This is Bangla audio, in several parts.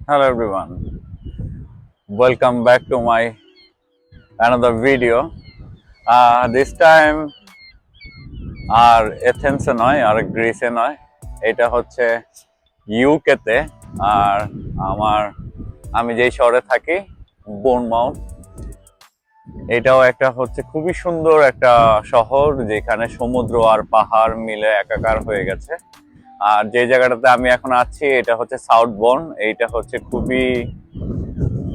Hello everyone, welcome back to my another video. This time আর এথেন্সে নয় আর গ্রিসে নয়, এটা হচ্ছে ইউকেতে। আর আমার আমি যেই শহরে থাকি বোর্নমাউথ, এটাও একটা হচ্ছে খুবই সুন্দর একটা শহর যেখানে সমুদ্র আর পাহাড় মিলে একাকার হয়ে গেছে। আর যে জায়গাটাতে আমি এখন আছি এটা হচ্ছে সাউথবোর্ন। এইটা হচ্ছে খুবই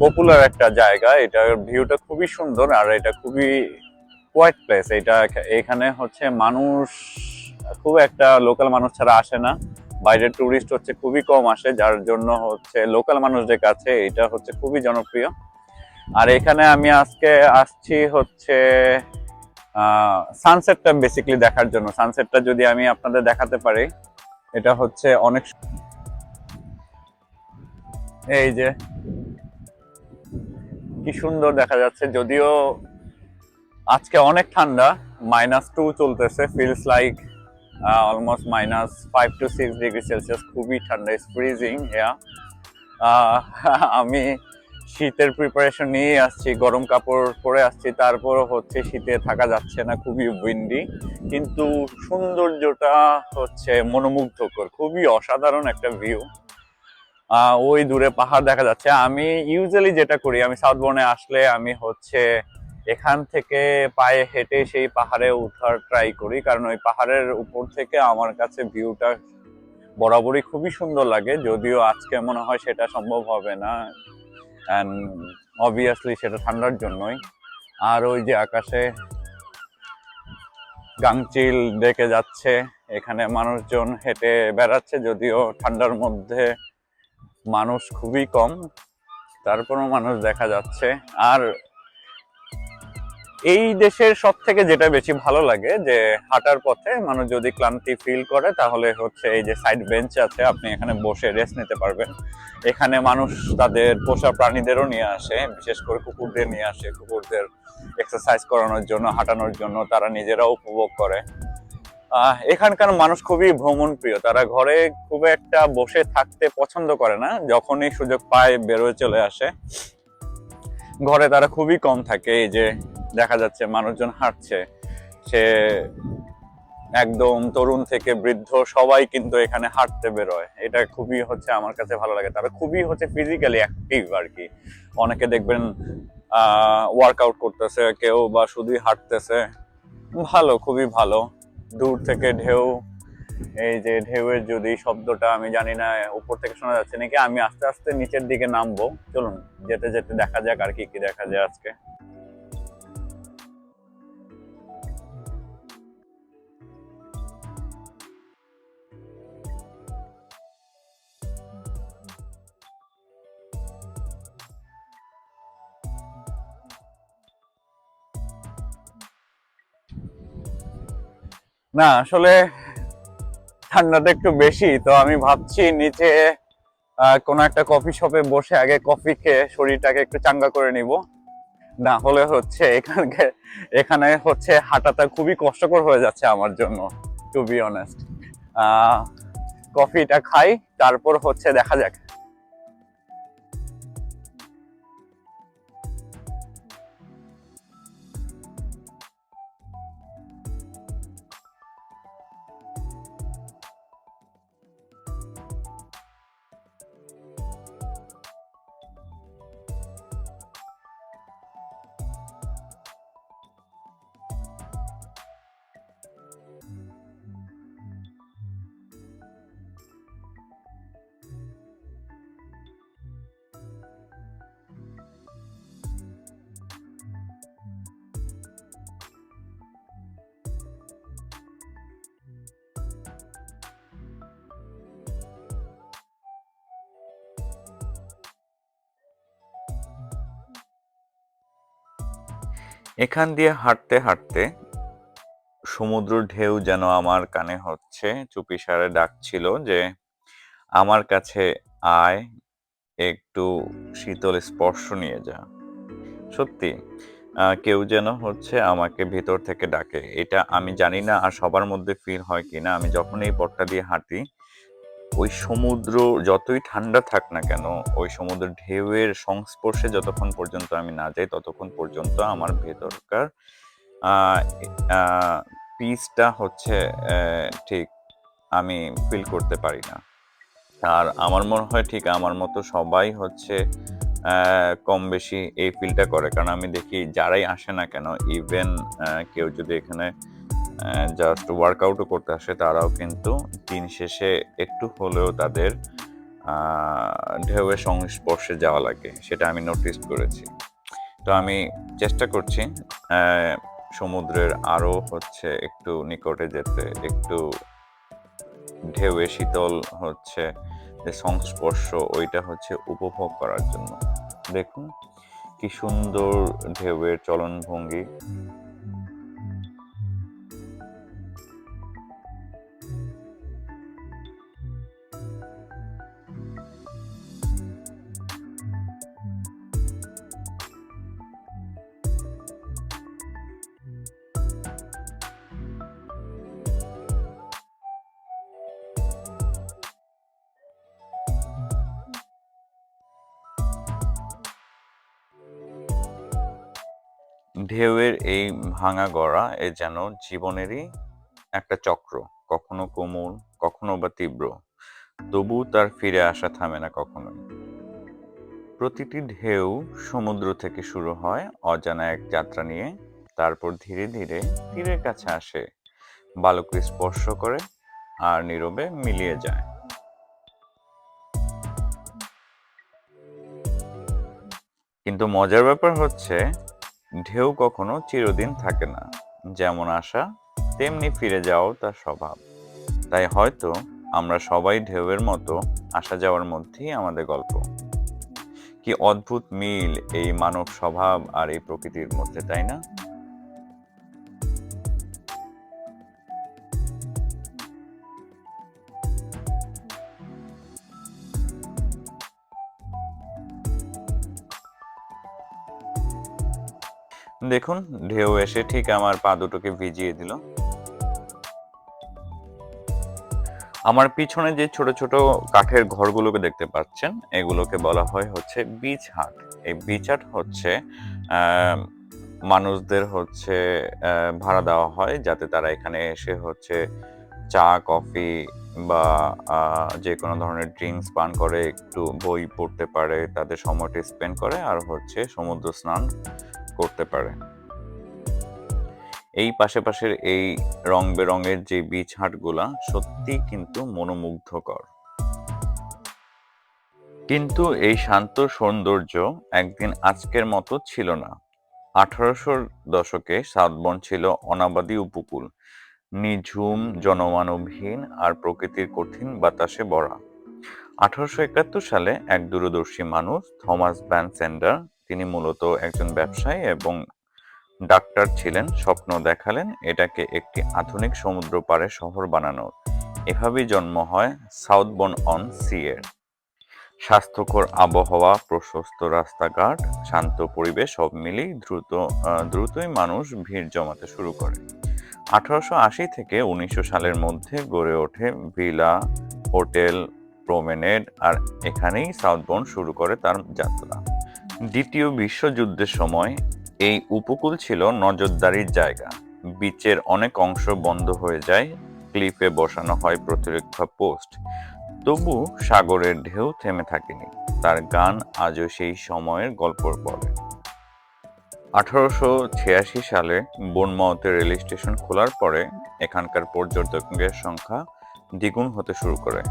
পপুলার একটা জায়গা, এটার ভিউটা খুবই সুন্দর আর এটা খুবই কোয়াইট প্লেস। এটা এখানে হচ্ছে মানুষ খুব একটা লোকাল মানুষ ছাড়া আসে না, বাইরের টুরিস্ট হচ্ছে খুবই কম আসে, যার জন্য হচ্ছে লোকাল মানুষদের কাছে এটা হচ্ছে খুবই জনপ্রিয়। আর এখানে আমি আজকে আসছি হচ্ছে সানসেটটা বেসিক্যালি দেখার জন্য। সানসেটটা যদি আমি আপনাদের দেখাতে পারি, এটা হচ্ছে অনেক, এই যে কি সুন্দর দেখা যাচ্ছে। যদিও আজকে অনেক ঠান্ডা, -2 চলতেছে, feels like almost -5 to 6 degree Celsius, খুবই ঠান্ডা, ইজ ফ্রিজিং হিয়ার। আমি শীতের প্রিপারেশন নিয়ে আসছি, গরম কাপড় পরে আসছি, তারপর হচ্ছে শীতে থাকা যাচ্ছে না, খুবই উইন্ডি। কিন্তু সৌন্দর্যটা হচ্ছে মনোমুগ্ধকর, খুবই অসাধারণ একটা ভিউ। ওই দূরে পাহাড় দেখা যাচ্ছে। আমি ইউজুয়ালি যেটা করি, আমি সাউথবোর্নে আসলে আমি হচ্ছে এখান থেকে পায়ে হেঁটে সেই পাহাড়ে উঠার ট্রাই করি, কারণ ওই পাহাড়ের উপর থেকে আমার কাছে ভিউটা বরাবরই খুবই সুন্দর লাগে। যদিও আজকে মনে হয় সেটা সম্ভব হবে না, অ্যান্ড অবভিয়াসলি সেটা ঠান্ডার জন্যই। আর ওই যে আকাশে গাংচিল ডেকে যাচ্ছে, এখানে মানুষজন হেঁটে বেড়াচ্ছে, যদিও ঠান্ডার মধ্যে মানুষ খুবই কম, তারপরও মানুষ দেখা যাচ্ছে। আর এই দেশের সব থেকে যেটা বেশি ভালো লাগে, যে হাঁটার পথে মানুষ যদি ক্লান্তি ফিল করে তাহলে হচ্ছে এই যে সাইড বেঞ্চ আছে, আপনি এখানে বসে রেস্ট নিতে পারবেন। এখানে মানুষ তাদের পোষা প্রাণীদেরও নিয়ে আসে, বিশেষ করে কুকুরদের নিয়ে আসে, কুকুরদের এক্সারসাইজ করানোর জন্য, হাঁটানোর জন্য, তারা নিজেরাও উপভোগ করে। এখানকার মানুষ খুবই ভ্রমণ প্রিয়, তারা ঘরে খুব একটা বসে থাকতে পছন্দ করে না, যখনই সুযোগ পায় বেরোয় চলে আসে। ঘরে তারা খুবই কম থাকে। এই যে দেখা যাচ্ছে মানুষজন হাঁটছে, সে একদম তরুণ থেকে বৃদ্ধ সবাই কিন্তু এখানে হাঁটতে বেরোয়। এটা খুবই হচ্ছে আমার কাছে ভালো লাগে, তারা খুবই হচ্ছে ফিজিক্যালি অ্যাক্টিভ আর কি। অনেকে দেখবেন ওয়ার্কআউট করতেছে, কেউ বা শুধুই হাঁটতেছে। ভালো, খুবই ভালো। দূর থেকে ঢেউ, এই যে ঢেউয়ের যদি শব্দটা, আমি জানি না উপর থেকে শোনা যাচ্ছে নাকি। আমি আস্তে আস্তে নিচের দিকে নামবো, চলুন যেতে যেতে দেখা যাক আর কি কি দেখা যায় আজকে। না আসলে ঠান্ডাটা একটু বেশি, তো আমি ভাবছি নিচে কোনো একটা কফি শপে বসে আগে কফি খেয়ে শরীরটাকে একটু চাঙ্গা করে নিব। না হলে হচ্ছে এখানে হচ্ছে হাঁটাটা খুবই কষ্টকর হয়ে যাচ্ছে আমার জন্য, টু বি অনেস্ট। কফিটা খাই, তারপর হচ্ছে দেখা যাক। এখান দিয়ে হাঁটতে হাঁটতে সমুদ্রের ঢেউ যেন আমার কানে হচ্ছে চুপিসারে ডাকছিল যে আমার কাছে আয়, একটু শীতল স্পর্শ নিয়ে যা। সত্যি কেউ যেন হচ্ছে আমাকে ভিতর থেকে ডাকে। এটা আমি জানি না আর সবার মধ্যে ফিল হয় কিনা। আমি যখন এই পথটা দিয়ে হাঁটি, ওই সমুদ্র যতই ঠান্ডা থাক না কেন, ওই সমুদ্রের ঢেউয়ের সংস্পর্শে যতক্ষণ পর্যন্ত আমি না যাই, ততক্ষণ পর্যন্ত আমার ভেতরকার আহ, আহ, পিসটা হচ্ছে ঠিক আমি ফিল করতে পারি না। আর আমার মনে হয় ঠিক আমার মতো সবাই হচ্ছে কম বেশি এই ফিলটা করে, কারণ আমি দেখি যারাই আসে না কেন, ইভেন কেউ যদি এখানে জাস্ট ওয়ার্কআউটও করতে আসে, তারাও কিন্তু দিন শেষে একটু হলেও তাদের ঢেউয়ের সংস্পর্শে যাওয়া লাগে, সেটা আমি নোটিস করেছি। তো আমি চেষ্টা করছি সমুদ্রের আরো হচ্ছে একটু নিকটে যেতে, একটু ঢেউয়ে শীতল হচ্ছে যে সংস্পর্শ, ওইটা হচ্ছে উপভোগ করার জন্য। দেখুন কি সুন্দর ঢেউয়ের চলন ভঙ্গি। ঢেউয়ের এই ভাঙা গড়া এ যেন জীবনেরই একটা চক্র, কখনো কোমল, কখনো বা তীব্র, তবু তার ফিরে আসা থামে না কখনোই। প্রতিটি ঢেউ সমুদ্র থেকে শুরু হয় অজানা এক যাত্রা নিয়ে, তারপর ধীরে ধীরে তীরের কাছে আসে, বালুকে স্পর্শ করে আর নীরবে মিলিয়ে যায়। কিন্তু মজার ব্যাপার হচ্ছে ঢেউ কখনো চিরদিন থাকে না, যেমন আসা তেমনি ফিরে যাওয়াও তার স্বভাব। তাই হয়তো আমরা সবাই ঢেউয়ের মতো আসা যাওয়ার মধ্যেই আমাদের গল্প। কি অদ্ভুত মিল এই মানব স্বভাব আর এই প্রকৃতির মধ্যে, তাই না? দেখুন ঢেউ এসে ঠিক আমার পা দুটোকে ভিজিয়ে দিল। আমার পিছনে যে ছোট ছোট কাঠের ঘরগুলোকে দেখতে পাচ্ছেন, এগুলোকে বলা হয় হচ্ছে বিচ হাট। এই বিচ হাট হচ্ছে আহ, মানুষদের হচ্ছে ভাড়া দেওয়া হয়, যাতে তারা এখানে এসে হচ্ছে চা কফি বা যে কোনো ধরনের ড্রিঙ্কস পান করে, একটু বই পড়তে পারে, তাদের সময়টা স্পেন্ড করে আর হচ্ছে সমুদ্র স্নান করতে পারে। এই পাশের এই রং বেরঙের যে বিচ হাটগুলা সত্যি কিন্তু মনোমুগ্ধকর। কিন্তু এই শান্ত সৌন্দর্য একদিন আজকের মতো ছিল না। 1800 দশকে সাউথবন্ড ছিল অনাবাদী উপকূল, নিঝুম, জনমানবহীন আর প্রকৃতির কঠিন বাতাসে ভরা। 1871 সালে এক দূরদর্শী মানুষ, থমাস ভ্যান সেন্ডার, তিনি মূলত একজন ব্যবসায়ী এবং ডাক্তার ছিলেন, স্বপ্ন দেখালেন এটাকে একটি আধুনিক সমুদ্র পাড়ে শহর বানানোর। এভাবেই জন্ম হয় সাউথবন্ড অন সি এর। স্বাস্থ্যকর আবহাওয়া, প্রশস্ত রাস্তাঘাট, শান্ত পরিবেশ সব মিলিয়ে দ্রুতই মানুষ ভিড় জমাতে শুরু করে। 1880 থেকে 1900 সালের মধ্যে গড়ে ওঠে ভিলা, হোটেল, প্রমেনেড, আর এখানেই সাউথবন্ড শুরু করে তার যাত্রা। দ্বিতীয় বিশ্বযুদ্ধের সময় এই উপকূল ছিল নজরদারির জায়গা। বিচের অনেক অংশ বন্ধ হয়ে যায়, ক্লিফে বসানো হয় প্রতিরক্ষা পোস্ট। তবু সাগরের ঢেউ থেমে থাকেনি, তার গান আজও সেই সময়ের গল্প বলে। 1886 সালে বোর্নমাউথে রেল স্টেশন খোলার পরে এখানকার পর্যটকের সংখ্যা দ্বিগুণ হতে শুরু করে।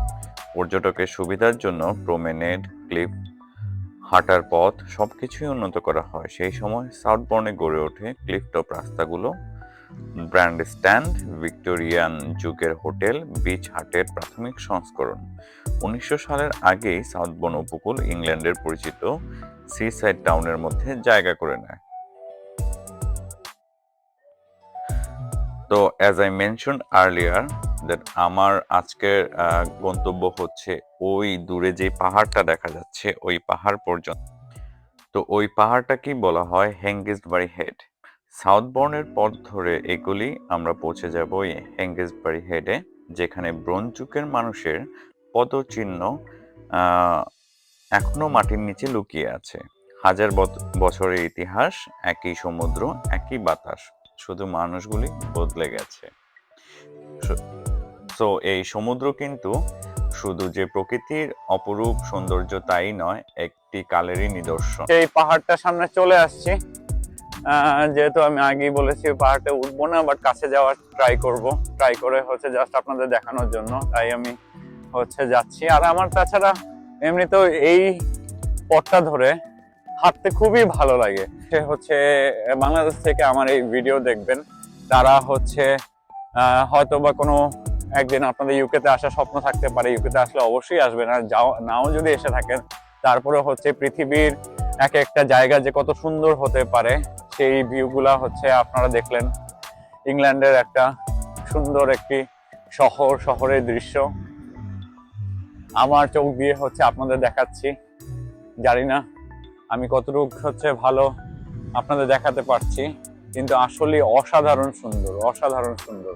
পর্যটকের সুবিধার জন্য প্রমেনেড, ক্লিফ, হাঁটার পথ সবকিছুই উন্নত করা হয়। সেই সময় সাউথবর্নে গড়ে ওঠে ক্লিফটপ রাস্তাগুলো, ব্র্যান্ড স্ট্যান্ড, ভিক্টোরিয়ান যুগের হোটেল, বিচ হাটের প্রাথমিক সংস্করণ। 1900 সালের আগেই সাউথবর্ন উপকূল ইংল্যান্ডের পরিচিত সিসাইড টাউনের মধ্যে জায়গা করে নেয়। তো as I mention earlier that আমার আজকের গন্তব্য হচ্ছে ওই দূরে যে পাহাড়টা দেখা যাচ্ছে ওই পাহাড় পর্যন্ত। তো ওই পাহাড়টাকেই বলা হয় হেঙ্গিসবারি হেড। সাউথবর্নের পথ ধরে এগুলি আমরা পৌঁছে যাব ওই হেঙ্গিসবারি হেডে, যেখানে ব্রোঞ্জ যুগের মানুষের পদচিহ্ন এখনো মাটির নিচে লুকিয়ে আছে। হাজার বছরের ইতিহাস, একই সমুদ্র, একই বাতাস, শুধু মানুষগুলি বদলে গেছে। তো এই সমুদ্র কিন্তু শুধু যে প্রকৃতির অপরূপ সৌন্দর্য তাই নয়, একটি কালেরই নিদর্শন। এই পাহাড়টার সামনে চলে আসছি। যেহেতু আমি আগেই বলেছি পাহাড়টা উঠবো না, বাট কাছে যাওয়ার ট্রাই করে হচ্ছে জাস্ট আপনাদের দেখানোর জন্য, তাই আমি হচ্ছে যাচ্ছি। আর আমার তাছাড়া এমনিতেও এই পথটা ধরে হাঁটতে খুবই ভালো লাগে। সে হচ্ছে বাংলাদেশ থেকে আমার এই ভিডিও দেখবেন, তারা হচ্ছে হয়তো বা কোনো একদিন আপনাদের ইউকেতে আসার স্বপ্ন থাকতে পারে, ইউকেতে আসলে অবশ্যই আসবেন। আর নাও যদি এসে থাকেন, তারপরে হচ্ছে পৃথিবীর এক একটা জায়গা যে কত সুন্দর হতে পারে সেই ভিউগুলা হচ্ছে আপনারা দেখলেন। ইংল্যান্ডের একটা সুন্দর একটি শহরের দৃশ্য আমার চোখ দিয়ে হচ্ছে আপনাদের দেখাচ্ছি। জানি না আমি কতটুকু হচ্ছে ভালো আপনাদের দেখাতে পারছি, কিন্তু আসলে অসাধারণ সুন্দর, অসাধারণ সুন্দর।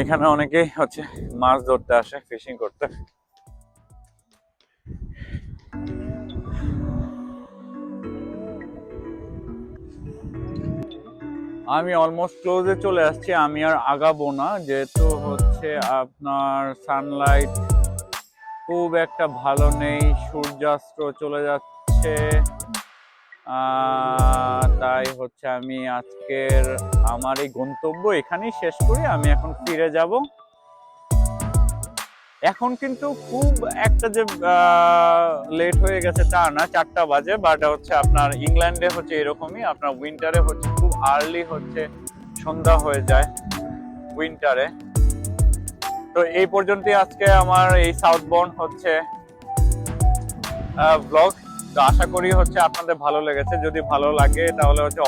এখানে অনেকেই হচ্ছে মাছ ধরতে আসে, ফিশিং করতে। আমি অলমোস্ট ক্লোজে চলে আসছি, আমি আর আগাবো না, যেহেতু হচ্ছে আপনার সানলাইট খুব একটা ভালো নেই, সূর্যাস্ত চলে যাচ্ছে। তাই হচ্ছে আমি আজকের আমার এই গন্তব্য এখানেই শেষ করি। আমি এখন ফিরে যাব। এখন কিন্তু খুব একটা যে লেট হয়ে গেছে তা না, 4টা বাজে, বাট হচ্ছে আপনার ইংল্যান্ডে হচ্ছে এরকমই, আপনার উইন্টারে হচ্ছে খুব আর্লি হচ্ছে সন্ধ্যা হয়ে যায় উইন্টারে। তো এই পর্যন্তই আজকে আমার এই সাউথবোর্ন হচ্ছে ব্লগ। তো আশা করি হচ্ছে আপনাদের ভালো লেগেছে। যদি ভালো লাগে তাহলে হচ্ছে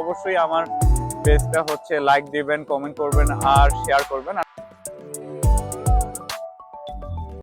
অবশ্যই আমার পেজটা হচ্ছে লাইক দিবেন, কমেন্ট করবেন আর শেয়ার করবেন।